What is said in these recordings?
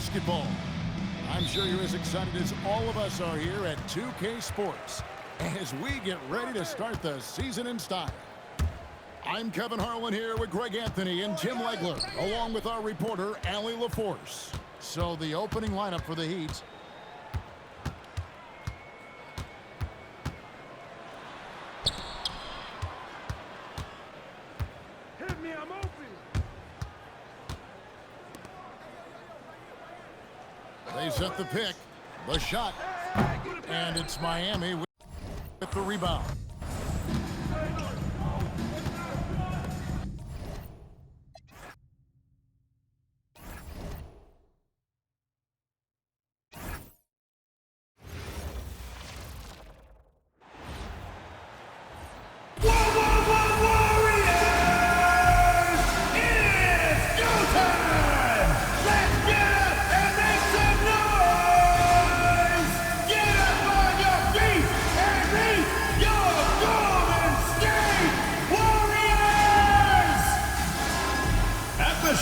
basketball. I'm sure you're as excited as all of us are here at 2K Sports as we get ready to start the season in style. I'm Kevin Harlan here with Greg Anthony and Tim Legler, along with our reporter, Allie LaForce. So the opening lineup for the Heat. Hit me, I'm open. They set the pick, the shot, and it's Miami with the rebound.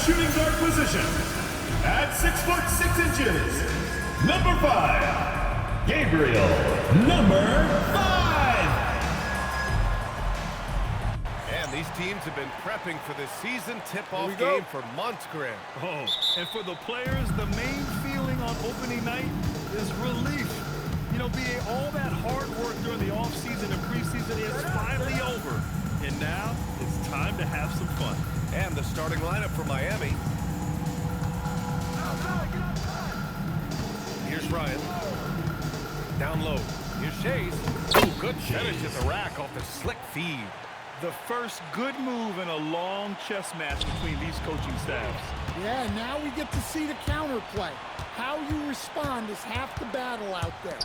Shooting guard position at 6'6", number 5, Gabriel, number 5. And these teams have been prepping for this season tip-off game for months, Greg. Oh, and for the players, the main feeling on opening night is relief. You know, being all that hard work during the offseason and preseason is finally over. And now it's time to have some fun. And the starting lineup for Miami. Here's Ryan. Down low. Here's Shays. Ooh, good finish at the rack off the slick feed. The first good move in a long chess match between these coaching staffs. Yeah, now we get to see the counterplay. How you respond is half the battle out there.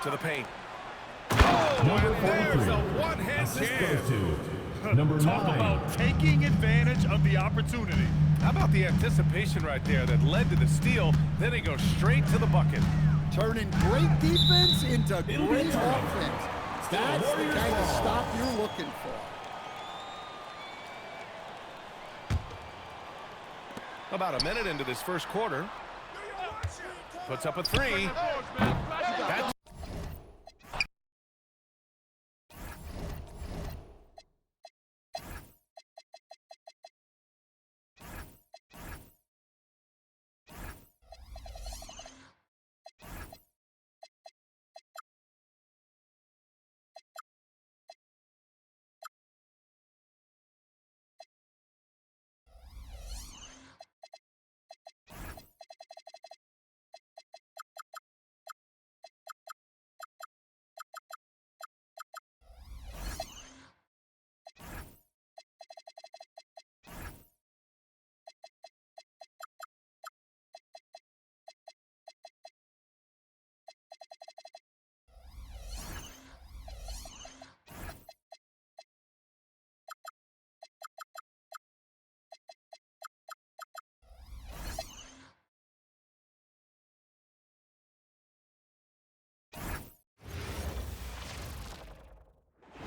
To the paint. Oh, and there's a one-hand jam. Number Talk 9. about taking advantage of the opportunity. How about the anticipation right there that led to the steal? Then he goes straight to the bucket. Turning great defense into great offense. That's the kind of stop you're looking for. About a minute into this first quarter. Puts up a three. That's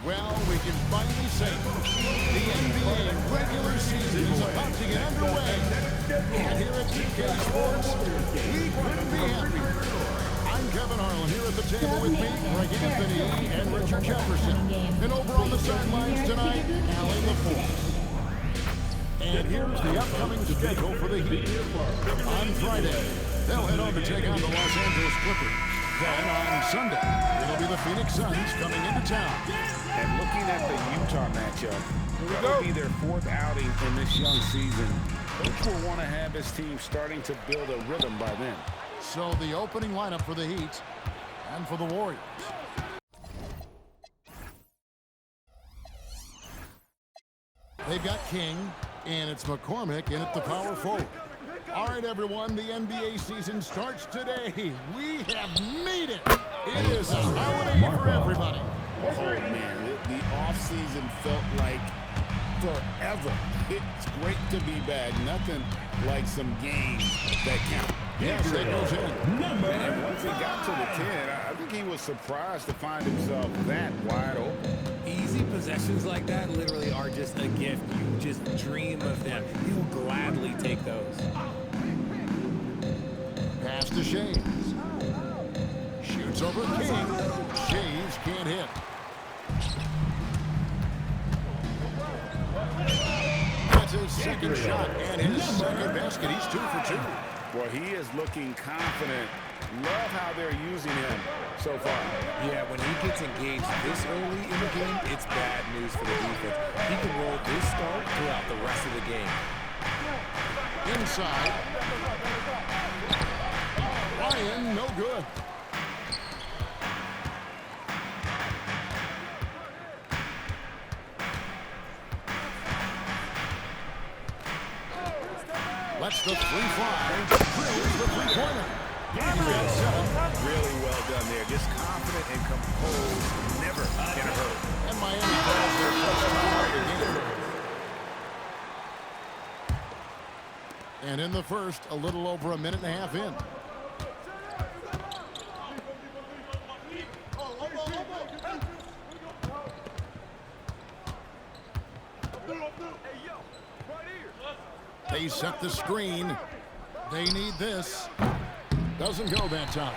Well, we can finally say the NBA regular season is about to get underway. And here at 2K Sports, we couldn't be happier. I'm Kevin Harlan here at the table with me, Greg Anthony and Richard Jefferson. And over on the sidelines tonight, Allie LaForce. And here's the upcoming schedule for the Heat. On Friday, they'll head on to take on the Los Angeles Clippers. Then on Sunday, it'll be the Phoenix Suns coming into town. And looking at the Utah matchup, that'll be their 4th outing in this young season. Coach will want to have his team starting to build a rhythm by then. So the opening lineup for the Heat and for the Warriors. They've got King, and it's McCormick in at the power forward. All right, everyone, the NBA season starts today. We have made it. It is a holiday for everybody. Oh, man, the offseason felt like forever. It's great to be back. Nothing like some games that count. Yes, that goes in. And once he got to the 10, I think he was surprised to find himself that wide open. Easy possessions like that literally are just a gift. You just dream of them. You will gladly take those. Pass to Shaves. Shoots over King. Shaves can't hit. That's his second shot and his second basket. He's 2 for 2. Well, he is looking confident. Love how they're using him so far. Yeah, when he gets engaged this early in the game, it's bad news for the defense. He can roll this start throughout the rest of the game. Inside. Ryan, no good. Lets the three fly. Drills the three-pointer. Really well done there. Just confident and composed. Never in a hurry. And Miami calls their first timeout of the game. And in the first, a little over a minute and a half in. They set the screen. They need this. Doesn't go that time.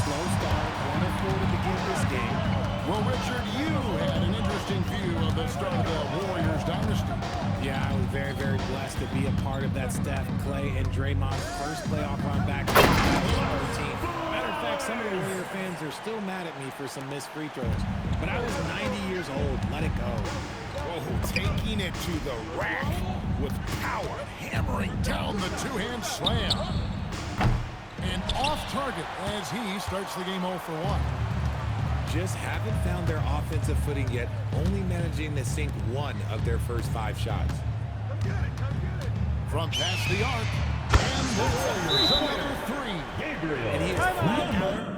Slow start, 1 of 4 to begin this game. Well, Richard, you had an interesting view of the start of the Warriors dynasty. Yeah, I was very, very blessed to be a part of that Steph, Clay, and Draymond's first playoff run back to the team. Matter of fact, some of the Warrior fans are still mad at me for some missed free throws. But I was 90 years old. Let it go. Oh, taking it to the rack with power. Hammering down the two-hand slam. And off target as he starts the game 0 for 1. Just haven't found their offensive footing yet, only managing to sink 1 of their first 5 shots. From past the arc, and the Warriors another 3. Gabriel. And he is flat out.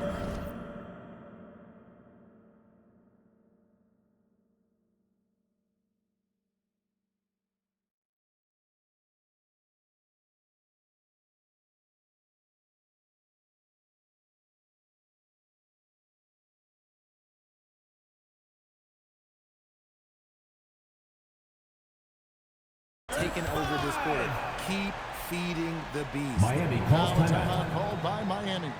Taking over this quarter. Keep feeding the beast. Miami calls timeout. Timeout called by Miami.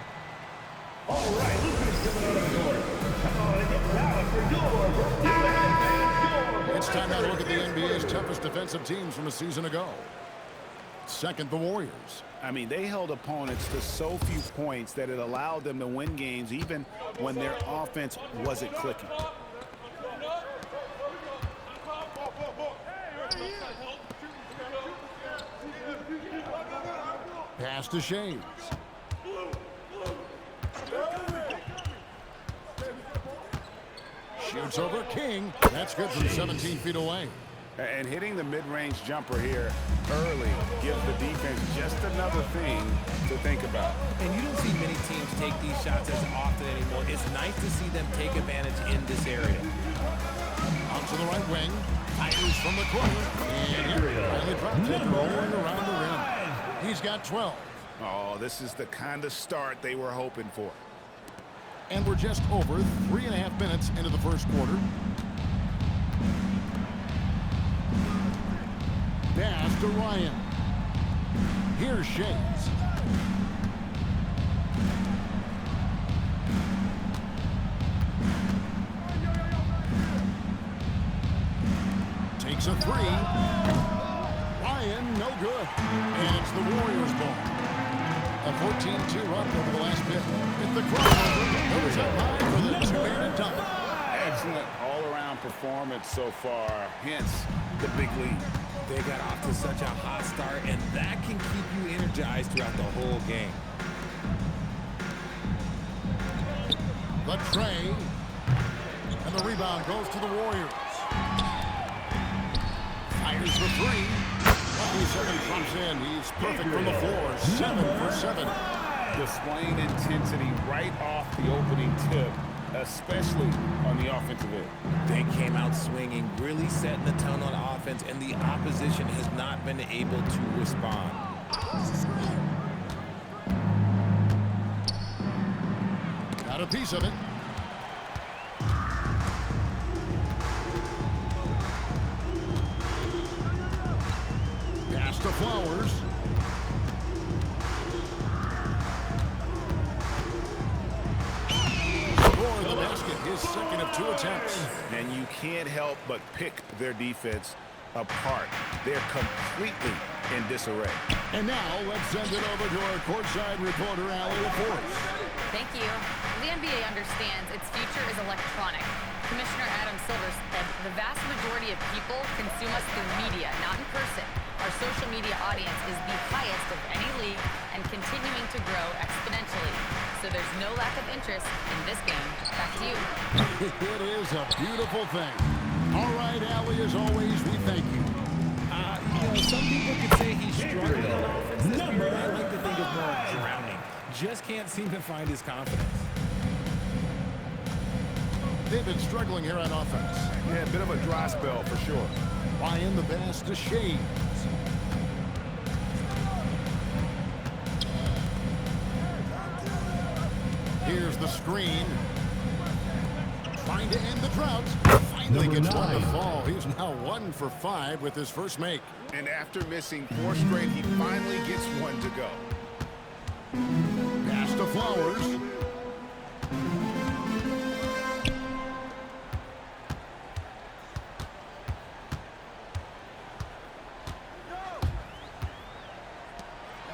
All right, Lucas coming on the court. Come on and get loud for your defense. It's time now to look at the NBA's toughest defensive teams from a season ago. Second, the Warriors. I mean, they held opponents to so few points that it allowed them to win games even when their offense wasn't clicking. Pass to Shaves. Shoots over King. That's good from 17 feet away. And hitting the mid-range jumper here early gives the defense just another thing to think about. And you don't see many teams take these shots as often anymore. It's nice to see them take advantage in this area. Out to the right wing. Tigers from the corner. And here, finally dropped it, rolling around the rim. He's got 12. Oh, this is the kind of start they were hoping for. And we're just over 3.5 minutes into the first quarter. Pass to Ryan. Here's Shaves. Takes a 3. Ryan, no good. And it's the Warriors' ball. A 14-2 run over the last bit. Hit the crossover. Goes up high for the two-handed dunk. Excellent all-around performance so far, hence the big lead. They got off to such a hot start, and that can keep you energized throughout the whole game. The tray. And the rebound goes to the Warriors. Fires the 3. Lucky 7 drops in. He's perfect from the floor. 7 for 7. Displaying intensity right off the opening tip, especially on the offensive end. They came out swinging, really setting the tone on offense, and the opposition has not been able to respond. Got a piece of it. Pass to Flowers. can't help but pick their defense apart. They're completely in disarray. And now let's send it over to our courtside reporter, Allie LaForce. Thank you. The NBA understands its future is electronic. Commissioner Adam Silver said the vast majority of people consume us through media, not in person. Our social media audience is the highest of any league and continuing to grow exponentially. So there's no lack of interest in this game. Back to you. It is a beautiful thing. All right, Allie, as always, we thank you. Some people could say he's struggling on offense this year. I like to think of more drowning. Just can't seem to find his confidence. They've been struggling here on offense. Yeah, a bit of a dry spell for sure. Ryan the pass to Shades. Here's the screen. Trying to end the drought. Finally gets one to fall. He's now 1 for 5 with his first make. And after missing 4 straight, he finally gets one to go. Pass to Flowers.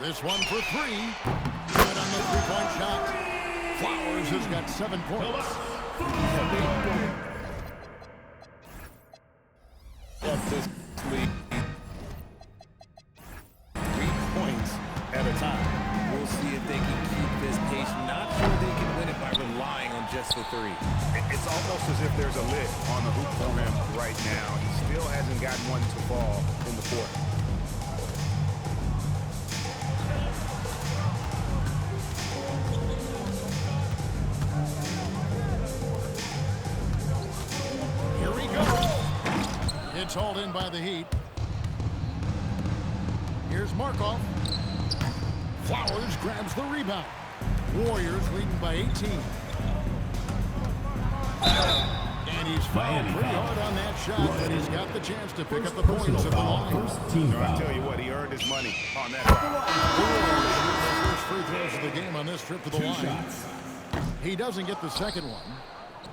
This one for 3. Good on the three-point shot. Flowers has got 7 points. Of this league, 3 points at a time. We'll see if they can keep this pace. Not sure they can win it by relying on just the 3. It's almost as if there's a lid on the hoop for him right now. He still hasn't gotten one to fall in the fourth. It's hauled in by the Heat. Here's Markov. Flowers grabs the rebound. Warriors leading by 18. And he's fouled pretty hard on that shot, but he's got the chance to pick up the points at the line. I'll tell you what, he earned his money on that foul. First free throws of the game on this trip to the line. He doesn't get the second one.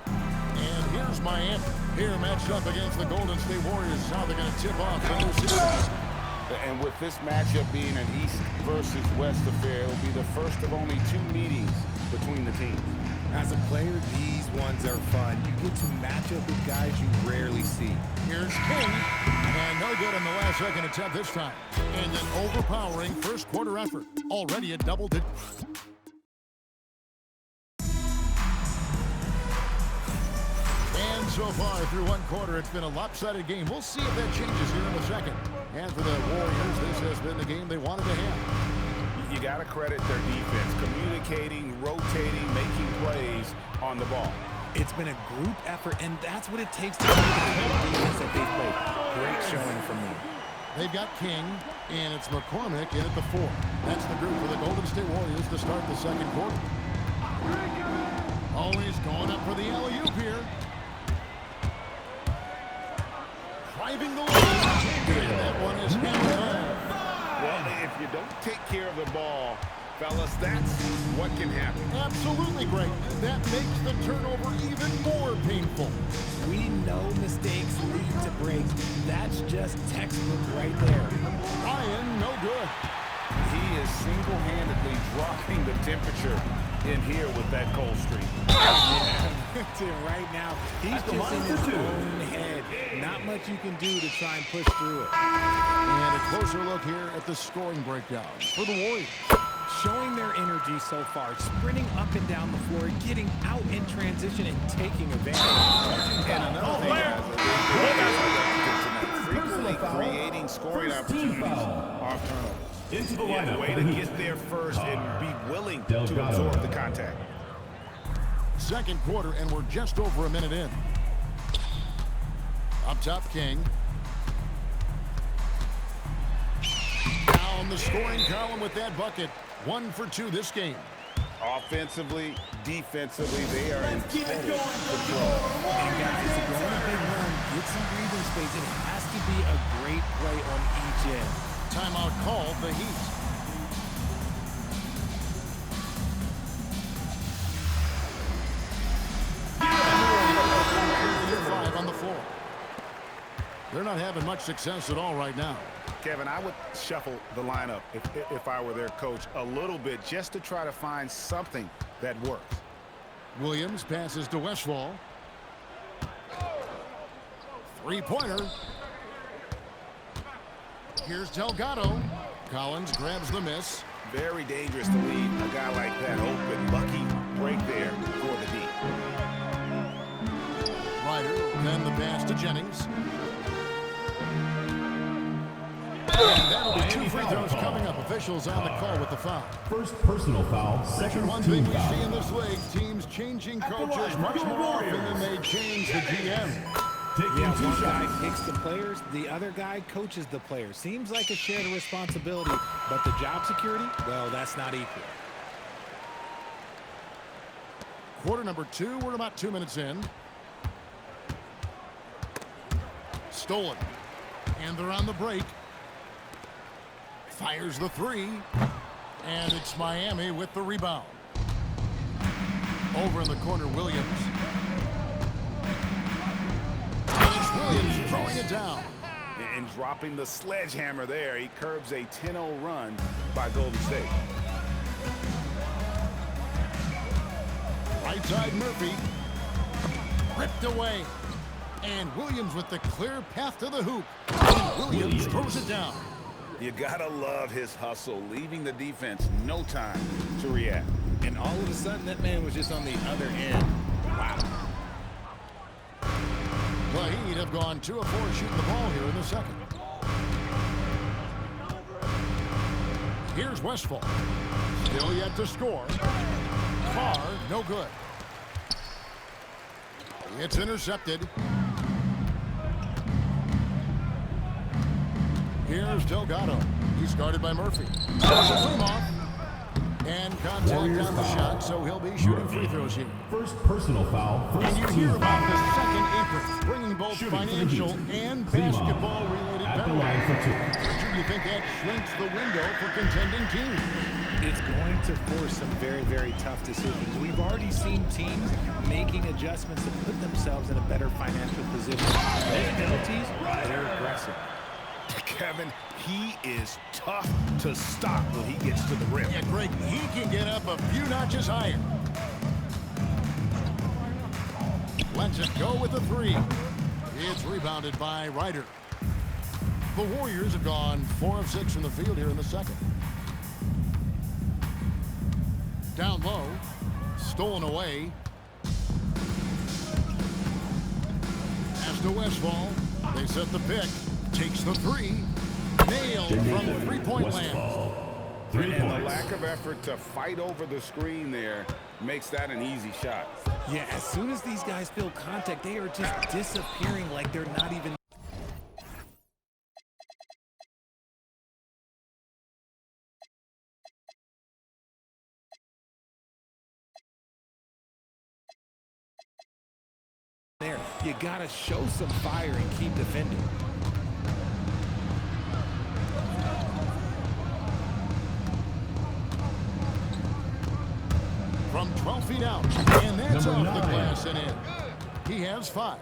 And here's Miami. Here matched up against the Golden State Warriors. How they're going to tip off the new season. And with this matchup being an East versus West affair, it'll be the first of only 2 meetings between the teams. As a player, these ones are fun. You get to match up with guys you rarely see. Here's King. And no good on the last second attempt this time. And an overpowering first quarter effort. Already a double-digit. So far through one quarter, it's been a lopsided game. We'll see if that changes here in the second. And for the Warriors, this has been the game they wanted to have. You got to credit their defense, communicating, rotating, making plays on the ball. It's been a group effort, and that's what it takes to play the defense that they played. Great showing from them. They've got King, and it's McCormick in at the 4. That's the group for the Golden State Warriors to start the second quarter. Always going up for the alley-oop here. Driving the lane. And that one is hammered home. Well, if you don't take care of the ball, fellas, that's what can happen. Absolutely great. That makes the turnover even more painful. We know mistakes lead to breaks. That's just textbook right there. Ryan, no good. He is single-handedly dropping the temperature in here with that cold streak. Right now, he's just in his own head. Not much you can do to try and push through it. And a closer look here at the scoring breakdown for the Warriors. Showing their energy so far, sprinting up and down the floor, getting out in transition and taking advantage. And another thing, frequently creating scoring opportunities off turnovers. Into the Yeah, way to get there first and be willing to absorb the contact. Second quarter, and we're just over a minute in. Up top, King. Down the scoring column with that bucket. 1 for 2 this game. Offensively, defensively, they are in total control. And guys, if you're going a big run, get some breathing space. It has to be a great play on each end. Timeout called the Heat. Five on the floor. They're not having much success at all right now. Kevin, I would shuffle the lineup if I were their coach a little bit just to try to find something that works. Williams passes to Westfall. Three-pointer. Here's Delgado. Collins grabs the miss. Very dangerous to leave a guy like that open. Lucky break there for the D. Ryder, then the pass to Jennings. And that'll be 2 free throws coming up. Officials on the call with the foul. First personal foul, second One team thing we foul. see in this league, teams changing coaches much more often than they change the GM. Taking Yeah, 2 one guy shots. picks the players, the other guy coaches the players. Seems like a shared responsibility, but the job security, well, that's not equal. Quarter number 2, we're about 2 minutes in. Stolen. And they're on the break. Fires the 3. And it's Miami with the rebound. Over in the corner, Williams. And it's Williams throwing it down. And dropping the sledgehammer there, he curbs a 10-0 run by Golden State. Right side, Murphy. Ripped away. And Williams with the clear path to the hoop. And Williams throws it down. You gotta love his hustle, leaving the defense no time to react. And all of a sudden, that man was just on the other end. Wow. The Heat have gone 2 of 4 shooting the ball here in the second. Here's Westfall. Still yet to score. Carr, no good. It's intercepted. Here's Delgado. He's guarded by Murphy. And contact on the shot, so he'll be shooting free throws here. First personal foul, And first you team hear about the foul. second apron, bringing both Shooting for the financial Heat. and Zima basketball-related at the line for 2. Do you think that shrinks the window for contending teams? It's going to force some very, very tough decisions. We've already seen teams making adjustments to put themselves in a better financial position. Those penalties, they're aggressive. Kevin, he is tough to stop when he gets to the rim. Yeah, Greg, he can get up a few notches higher. Lets it go with the 3. It's rebounded by Ryder. The Warriors have gone 4 of 6 from the field here in the second. Down low. Stolen away. Pass to Westfall. They set the pick. Takes the 3. Nailed from the three-point land. And the lack of effort to fight over the screen there makes that an easy shot. Yeah, as soon as these guys feel contact, they are just disappearing like they're not even there. You gotta show some fire and keep defending. From 12 feet out. And that's Number off the 9. glass and in. He has 5.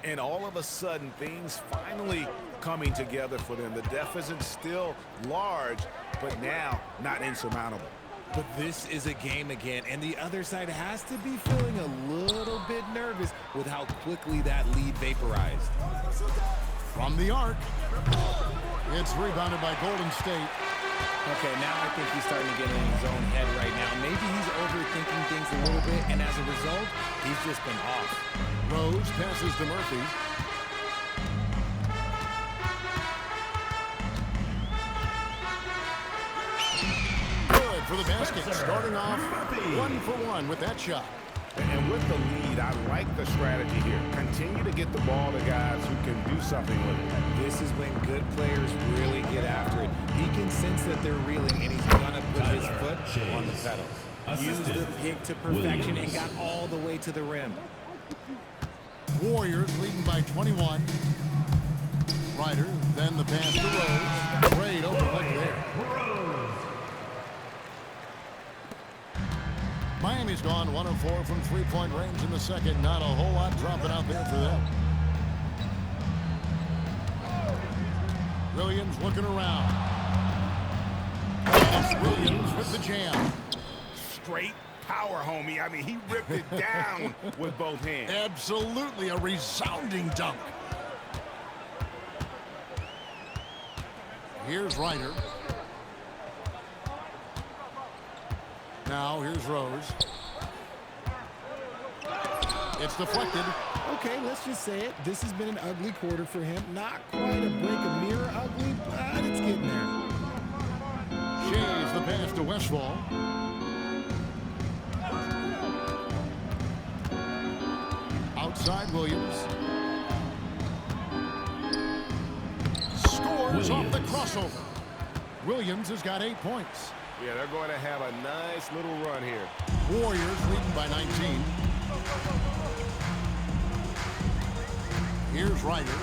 And all of a sudden, things finally coming together for them. The deficit's still large, but now not insurmountable. But this is a game again, and the other side has to be feeling a little bit nervous with how quickly that lead vaporized. From the arc. It's rebounded by Golden State. Okay, now I think he's starting to get in his own head right now. Maybe he's overthinking things a little bit, and as a result, he's just been off. Rose passes to Murphy. Good for the basket. Starting off 1 for 1 with that shot. And with the lead, I like the strategy here. Continue to get the ball to guys who can do something with it. This is when good players really get after it. He can sense that they're reeling, and he's going to put his foot on the pedal. Used the pick to perfection and got all the way to the rim. Warriors leading by 21. Ryder, then the pass to Rose. Great overlook there. Miami's gone 1 of 4 from three-point range in the second. Not a whole lot dropping out there for them. Williams looking around. It's Williams with the jam. Straight power, homie. I mean, he ripped it down with both hands. Absolutely a resounding dunk. Here's Ryder. Now here's Rose. It's deflected. Okay, let's just say it. This has been an ugly quarter for him. Not quite a break a mirror ugly, but it's getting there. Shays the pass to Westfall. Outside Williams. Scores off the crossover. Williams has got 8 points. Yeah, they're going to have a nice little run here. Warriors leading by 19. Here's Ryder.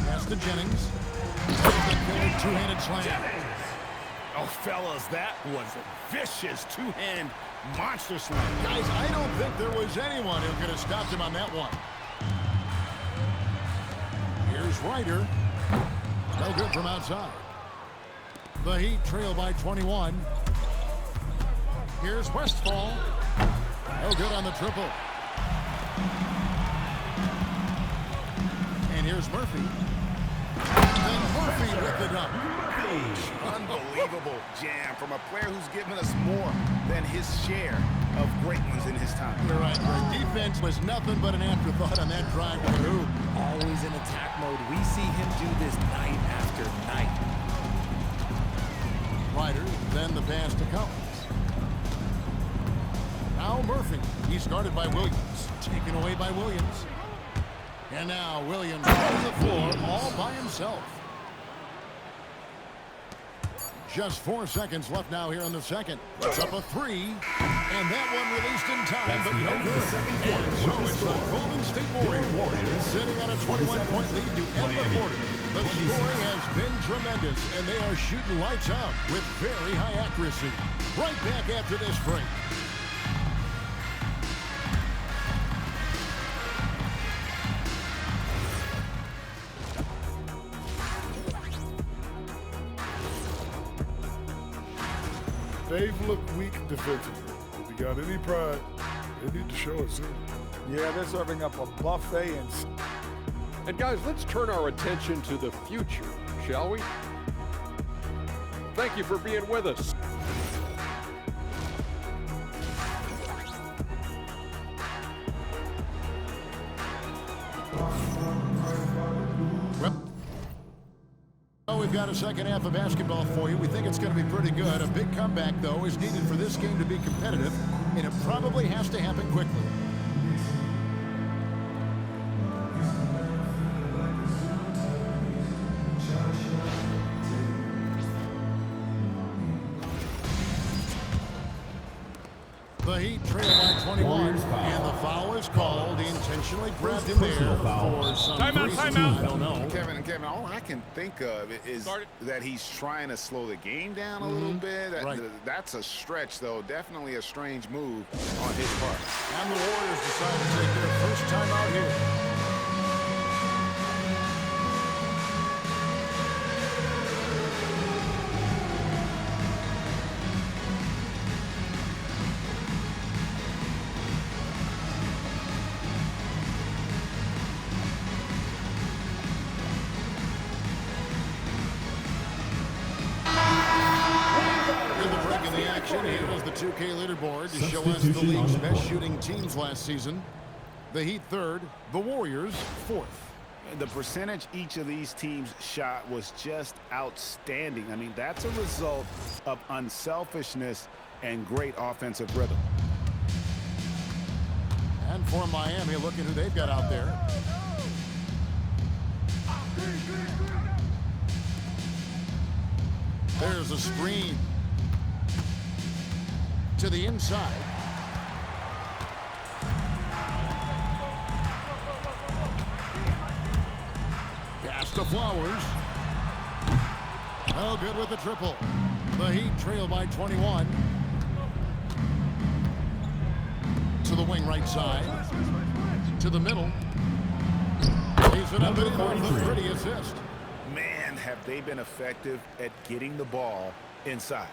Pass to Jennings. Two-handed slam. Oh, fellas, that was a vicious two-hand monster slam. Guys, I don't think there was anyone who could have stopped him on that one. Here's Ryder. No good from outside. The Heat trail by 21. Here's Westfall. No good on the triple. And here's Murphy. And Murphy with the dunk. Unbelievable jam from a player who's given us more than his share of great ones in his time. You're right, Greg. Defense was nothing but an afterthought on that drive to the hoop. Always in attack mode. We see him do this night after night. Ryder, then the pass to Collins. Now Murphy. He's guarded by Williams. Taken away by Williams. And now Williams on the floor all by himself. Just 4 seconds left now here in the second. It's up a three. And that one released in time, but no good. And so it's the Golden State Warriors sitting on a 21-point lead to end the quarter. The scoring has been tremendous, and they are shooting lights out with very high accuracy. Right back after this break. They've looked weak defensively. If you got any pride, they need to show it soon. Yeah, they're serving up a buffet And guys, let's turn our attention to the future, shall we? Thank you for being with us. Well, we've got a second half of basketball for you. We think it's going to be pretty good. A big comeback, though, is needed for this game to be competitive, and it probably has to happen quickly. The Heat trail by 21, and the foul is called. He intentionally grabbed him there for some reason. I don't know. Kevin, all I can think of is that he's trying to slow the game down a little bit. That's a stretch, though. Definitely a strange move on his part. And the Warriors decide to take their first time out here. Here is the 2K leaderboard to show us the league's best shooting teams last season. The Heat third, the Warriors fourth. The percentage each of these teams shot was just outstanding. I mean, that's a result of unselfishness and great offensive rhythm. And for Miami, look at who they've got out there. There's a screen to the inside. Pass to Flowers. No good with the triple. The Heat trail by 21. To the wing right side. To the middle. He's an up and in off the pretty assist. Man, have they been effective at getting the ball inside.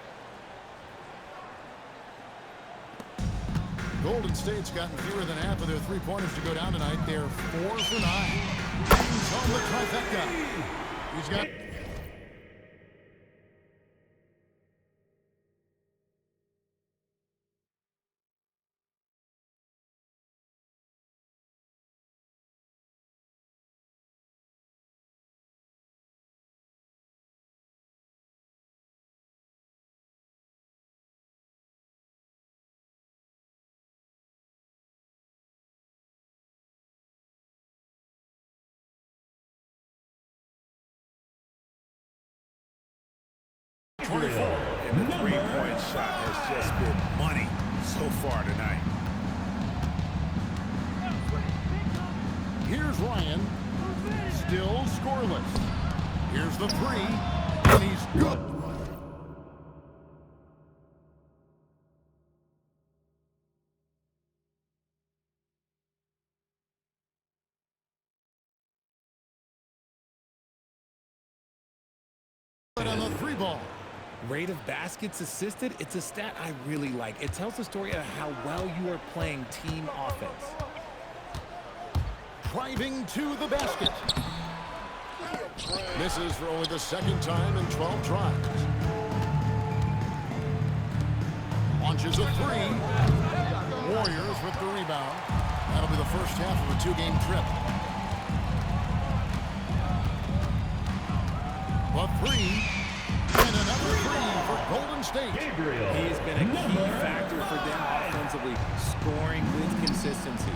Golden State's gotten fewer than half of their three-pointers to go down tonight. They're 4 for 9. He's on the trifecta. He's got... And the three-point shot has just been money so far tonight. Here's Ryan. Still scoreless. Here's the three. And he's good. On the three ball. Rate of baskets assisted, it's a stat I really like. It tells the story of how well you are playing team offense. Driving to the basket. Misses for only the second time in 12 tries. Launches a three. Warriors with the rebound. That'll be the first half of a two-game trip. A three. And another three for Golden State. He has been a key factor for them offensively, scoring with consistency.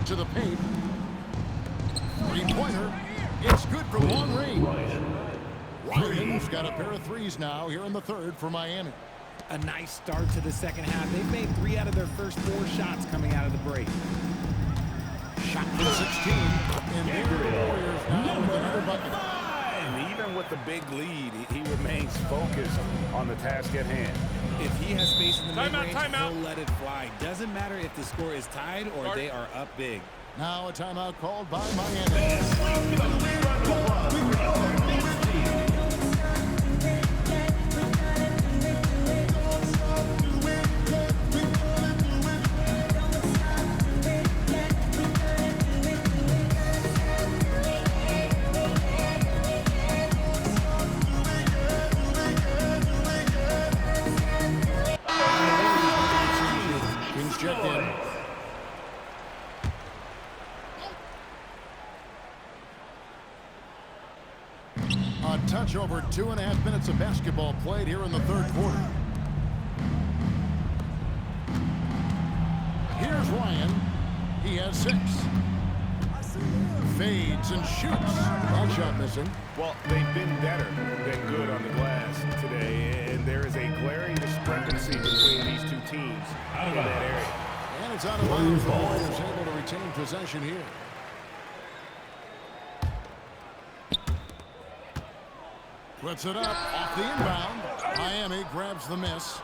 To the paint. Three-pointer. It's good from long range. Ryan's got a pair of threes now here in the third for Miami. A nice start to the second half. They've made 3 out of their first 4 shots coming out of the break. Shot for 16. And there are the Warriors now with another bucket. And even with the big lead, he remains focused on the task at hand. If he has space in the mid-range, he'll let it fly. Doesn't matter if the score is tied or they are up big. Now a timeout called by Miami. Kings check in. A touch over 2.5 minutes of basketball played here in the third quarter. Here's Ryan. He has 6. Fades and shoots. That shot missing. Well, they've been better than good on the glass today, and there is a glaring discrepancy between these two teams in that area. And it's out of bounds. The Warriors able to retain possession here. Puts it up off the inbound. Miami grabs the miss.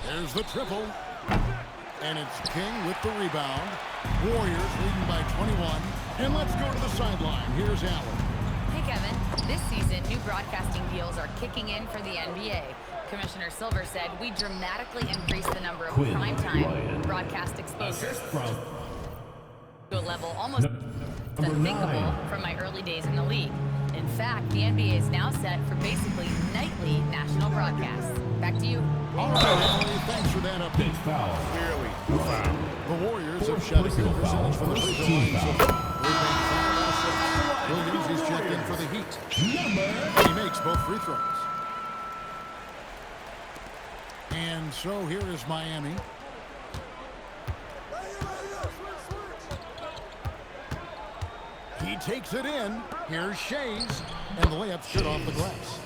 There's the triple. And it's King with the rebound. Warriors leading by 21. And let's go to the sideline. Here's Allen. Hey, Kevin. This season, new broadcasting deals are kicking in for the NBA. Commissioner Silver said we dramatically increased the number of primetime broadcast exposures to a level almost unthinkable from my early days in the league. In fact, the NBA is now set for basically nightly national broadcasts. Back to you. All right, Allen, thanks for that update. Clearly, foul. The Warriors have shot a good percentage from the free throw line so far. They've made 5 out of 6. Williams is checked in for the Heat. And he makes both free throws. And so here is Miami. He takes it in. Here's Shays. And the layup's good off the glass.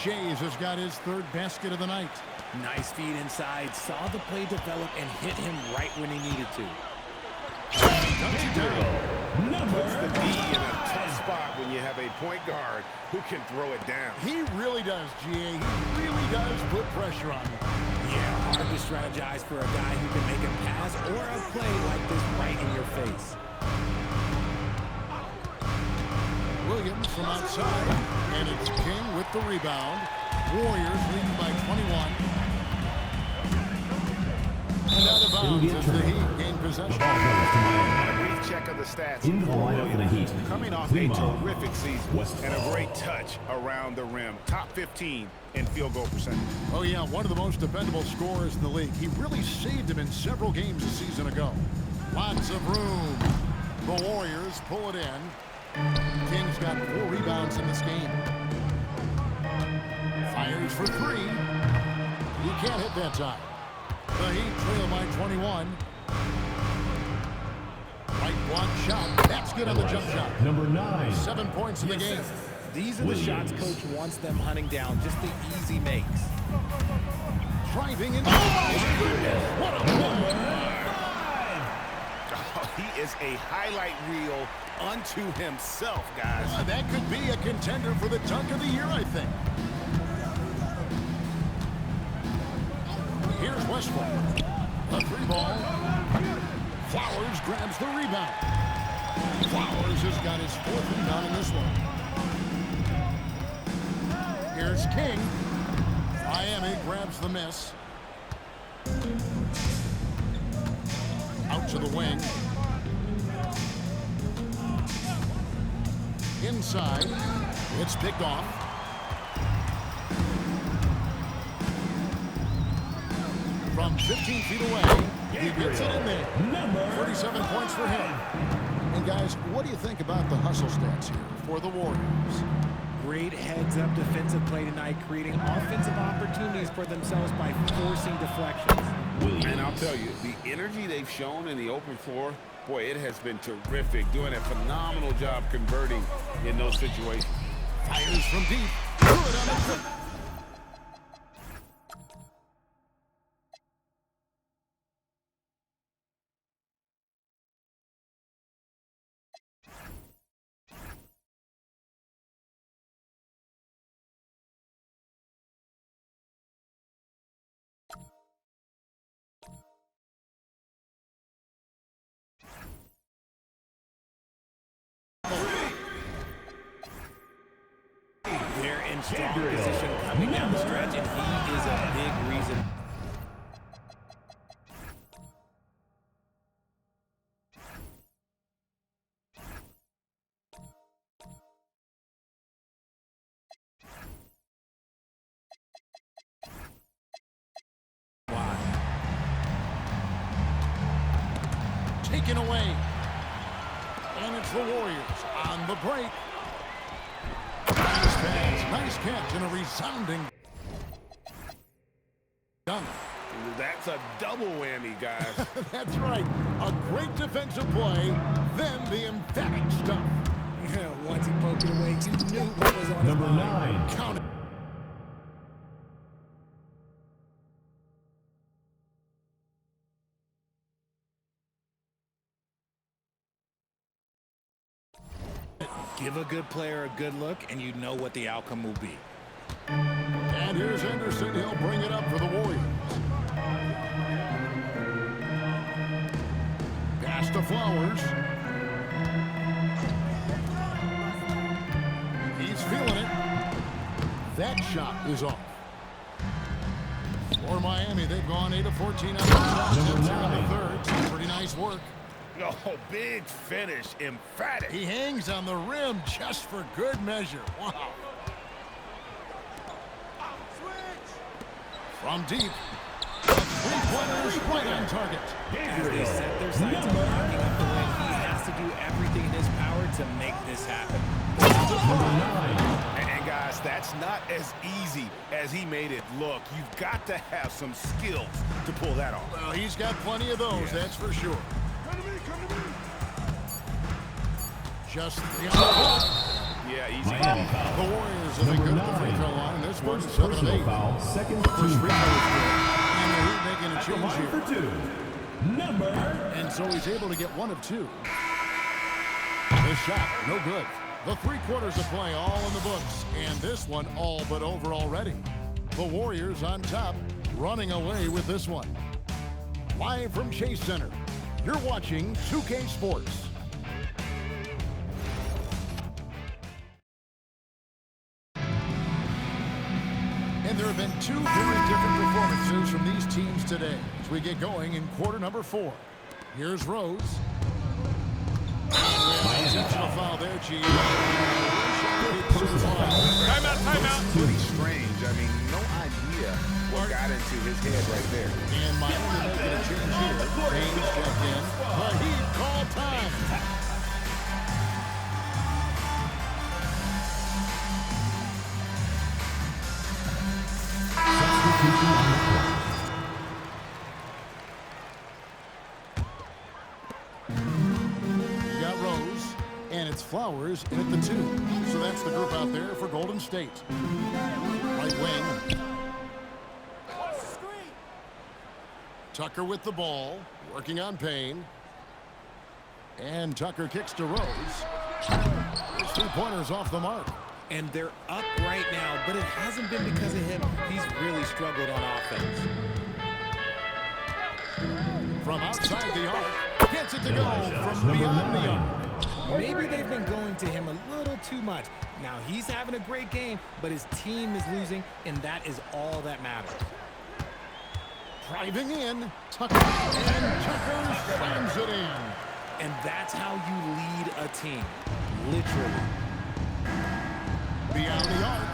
Shays has got his third basket of the night. Nice feed inside. Saw the play develop and hit him right when he needed to. Puts the D in a tough spot when you have a point guard who can throw it down. He really does, GA. He really does put pressure on him. Yeah, hard to strategize for a guy who can make a pass or a play like this right in your face. Williams from outside, and it's King with the rebound. Warriors leading by 21. And out of bounds as the Heat gain possession. A brief check of the stats. In the lineup for the Heat. Coming off a terrific season and a great touch around the rim. Top 15 in field goal percentage. Oh, yeah, one of the most dependable scorers in the league. He really saved him in several games a season ago. Lots of room. The Warriors pull it in. King's got 4 rebounds in this game. Fires for 3. He can't hit that time. The Heat trail by 21. Right block shot. That's good on the jump shot. Number 9. 7 points in the game. These are the shots coach wants them hunting down, just the easy makes. Driving in. Oh, my goodness. What a play. Oh, he is a highlight reel unto himself, guys. That could be a contender for the dunk of the year, I think. Here's Westbrook. A 3-ball. Flowers grabs the rebound. Flowers has got his 4th rebound in this one. Here's King. Miami grabs the miss. Out to the wing. Inside. It's picked off. From 15 feet away, he gets it in there. 37 points for him. And guys, what do you think about the hustle stats here for the Warriors? Great heads-up defensive play tonight, creating offensive opportunities for themselves by forcing deflections. And I'll tell you, the energy they've shown in the open floor, boy, it has been terrific. Doing a phenomenal job converting in those situations. Fires from deep. Good on the trip. They're in strong position coming down the stretch, and he is a big reason. Taken away. And it's the Warriors on the break. Nice pass, nice catch, and a resounding dunk. That's a double whammy, guys. That's right. A great defensive play, then the emphatic stuff. Yeah, once he poked it away, you knew what was on Number his mind. 9. Count it. Give a good player a good look, and you know what the outcome will be. And here's Anderson. He'll bring it up for the Warriors. Pass to Flowers. He's feeling it. That shot is off. For Miami, they've gone 8 of 14 out of shots in the third. Some pretty nice work. Oh, big finish, emphatic. He hangs on the rim just for good measure. Wow. From deep. Three-pointers right on target. As they set their sights on knocking up the win, he has to do everything in his power to make this happen. And guys, that's not as easy as he made it look. You've got to have some skills to pull that off. Well, he's got plenty of those, that's for sure. Just the Yeah, easy. The Warriors have been good at the free throw line. This one, First 7 of personal 8. foul, second First team free throw is foul. good. And the Heat making a At the change line for here. 2, number. And so he's able to get 1 of 2. This shot, no good. The 3 quarters of play all in the books. And this one all but over already. The Warriors on top, running away with this one. Live from Chase Center, you're watching 2K Sports. And there have been 2 very different performances from these teams today as we get going in quarter number 4. Here's Rose. Intentional foul there, GG. Timeout. Pretty strange. I mean, no idea what got into his head right there. And Miami making a change here. James checked in. The Heat call time. You got Rose, and it's Flowers in at the 2. So that's the group out there for Golden State. Right wing. Tucker with the ball, working on Payne. And Tucker kicks to Rose. His 3-pointers off the mark. And they're up right now, but it hasn't been because of him. He's really struggled on offense. From outside the arc, gets it to go from beyond the arc. Maybe they've been going to him a little too much. Now he's having a great game, but his team is losing, and that is all that matters. Driving in, Tucker, and Tucker slams it in. And that's how you lead a team, literally. Beyond the arc.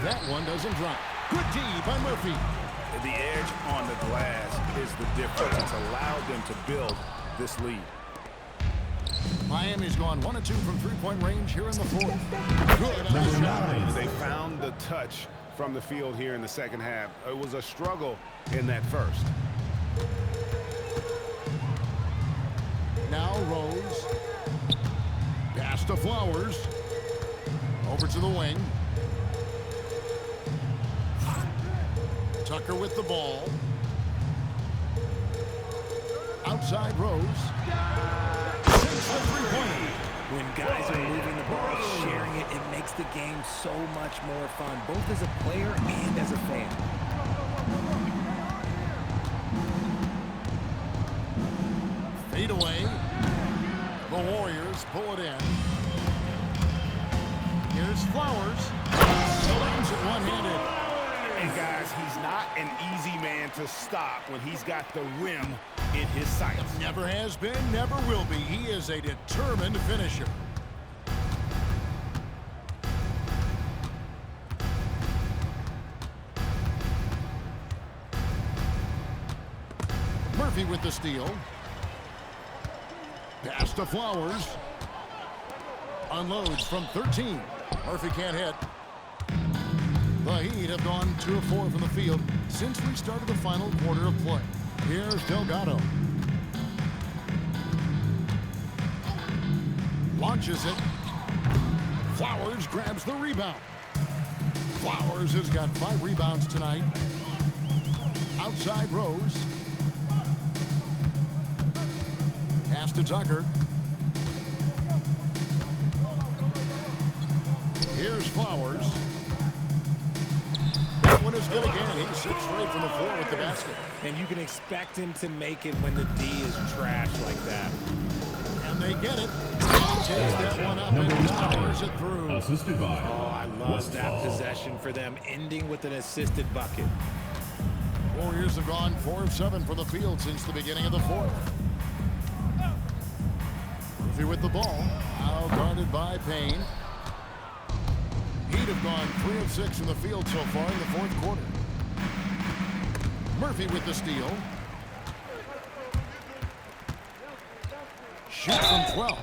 That one doesn't drop. Good D by Murphy. The edge on the glass is the difference. It's allowed them to build this lead. Miami's gone 1 of 2 from 3-point range here in the 4th. Good on the shot. They found the touch from the field here in the second half. It was a struggle in that first. Now Rose. Pass to Flowers. Over to the wing. Tucker with the ball. Outside Rose. Takes the 3-pointer. When guys are moving the ball, sharing it, it makes the game so much more fun, both as a player and as a fan. Fade away. The Warriors pull it in. Here's Flowers. Slams it one-handed. And guys, he's not an easy man to stop when he's got the rim in his sights. Never has been, never will be. He is a determined finisher. Murphy with the steal. Pass to Flowers. Unloads from 13. Murphy can't hit. The Heat have gone 2 of 4 from the field since we started the final quarter of play. Here's Delgado. Launches it. Flowers grabs the rebound. Flowers has got 5 rebounds tonight. Outside Rose. Pass to Tucker. Here's Flowers. That one is good again. He's 6 straight from the floor with the basket. And you can expect him to make it when the D is trash like that. And they get it. He takes that one up and powers it through. Assisted by. Oh, I love that possession for them, ending with an assisted bucket. Warriors have gone 4 of 7 from the field since the beginning of the 4th. Murphy with the ball. Now guarded by Payne. Heat have gone 3 of 6 from the field so far in the 4th quarter. Murphy with the steal. Shoot from 12.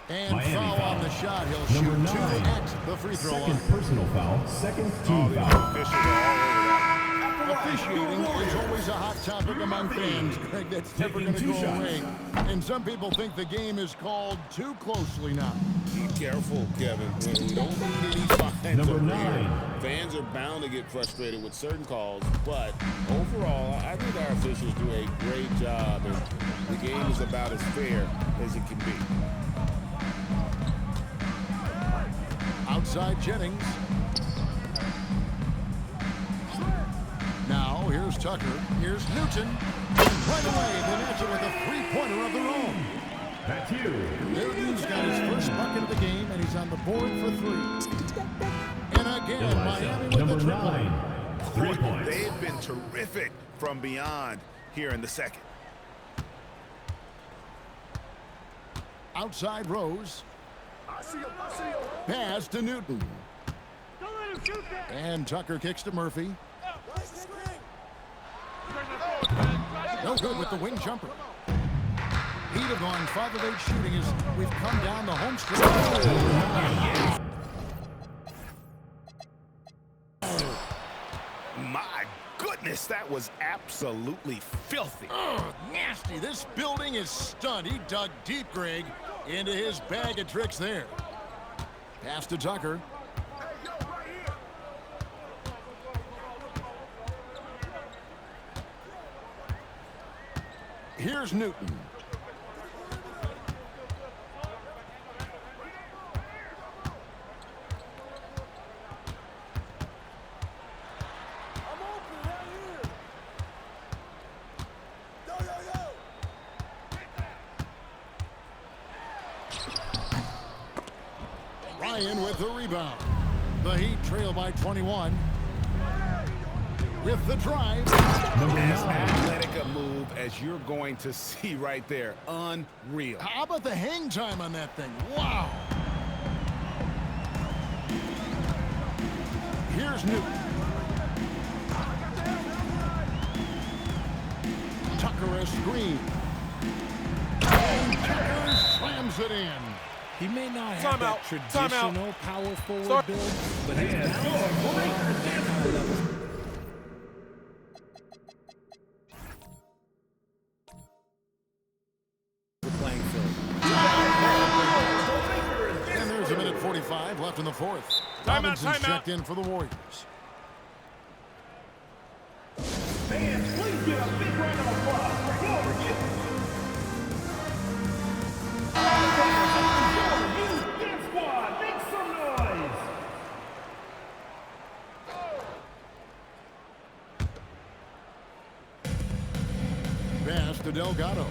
And Miami foul foul. on the shot. He'll shoot 2 at the free throw line. Second personal foul, second team foul. Officials are all over that. Officiating is always Here's a hot topic among fans, Greg, that's never going to go away. And some people think the game is called too closely now. Be careful, Kevin. We don't need any fines over here. Fans are bound to get frustrated with certain calls, but overall, I think our officials do a great job, and the game is about as fair as it can be. Outside Jennings. Now, here's Tucker. Here's Newton. And right away, they match it with a three-pointer of their own. That's you. Newton's got his first bucket of the game, and he's on the board for three. And again, Miami with the triple. 3 points. They've been terrific from beyond here in the second. Outside Rose. Pass to Newton. And Tucker kicks to Murphy. No good with the wing jumper. He'd have gone 5 of 8 shooting as we've come down the home stretch. My goodness, that was absolutely filthy. Oh, nasty. This building is stunned. He dug deep, Greg, into his bag of tricks there. Pass to Tucker. Here's Newton. Ryan with the rebound. The Heat trail by 21. With the drive. As athletic a move as you're going to see right there. Unreal. How about the hang time on that thing? Wow. Here's Newton. Tucker a screen. And Tucker slams it in. He may not have that traditional power forward build, but his balance at that high level. And there's a minute 45 left in the fourth. Robinson's checked in for the Warriors. Fans, please give a big round of applause for your review. Dance squad, make some noise. Pass to Delgado.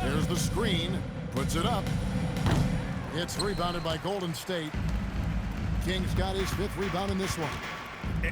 There's the screen. Puts it up. It's rebounded by Golden State. King's got his 5th rebound in this one.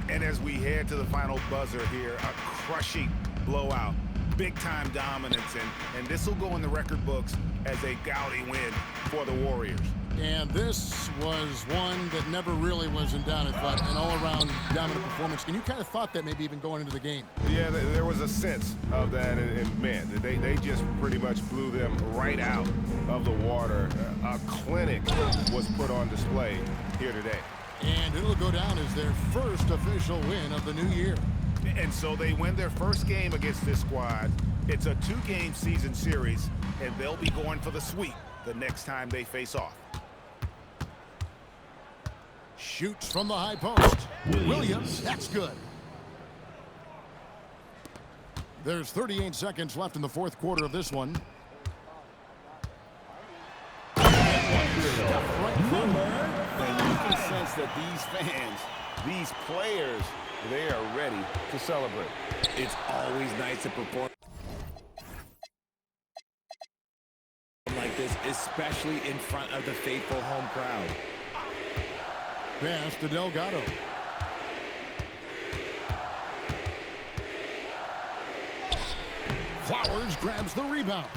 And as we head to the final buzzer here, a crushing blowout. Big-time dominance, and this will go in the record books as a gaudy win for the Warriors. And this was one that never really was in doubt. I thought an all-around dominant performance. And you kind of thought that maybe even going into the game. Yeah, there was a sense of that, and man, they just pretty much blew them right out of the water. A clinic was put on display here today. And it'll go down as their first official win of the new year. And so they win their first game against this squad. It's a 2-game season series, and they'll be going for the sweep the next time they face off. Shoots from the high post. Williams, that's good. There's 38 seconds left in the fourth quarter of this one. And you can sense that these fans, these players, they are ready to celebrate. It's always nice to perform like this, especially in front of the faithful home crowd. Pass to Delgado. Flowers grabs the rebound.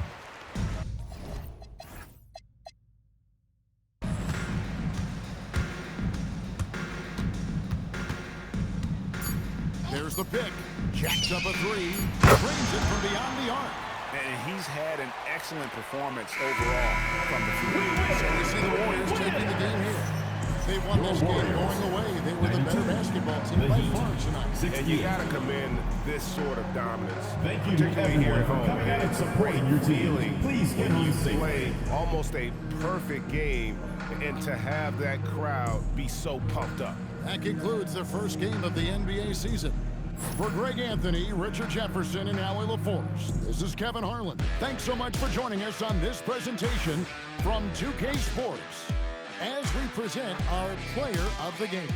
There's the pick. Jacks up a 3. Brings it from beyond the arc. And he's had an excellent performance overall from the field. So we see the Warriors taking the game here. They won this game going away. They were the better basketball basketball team by far tonight. And you got to commend this sort of dominance, Thank you, particularly here at everyone, for home. coming out and It's a supporting great your team. feeling Please get when on you safe. play almost a perfect game and to have that crowd be so pumped up. That concludes the first game of the NBA season. For Greg Anthony, Richard Jefferson, and Allie LaForce, this is Kevin Harlan. Thanks so much for joining us on this presentation from 2K Sports as we present our player of the game.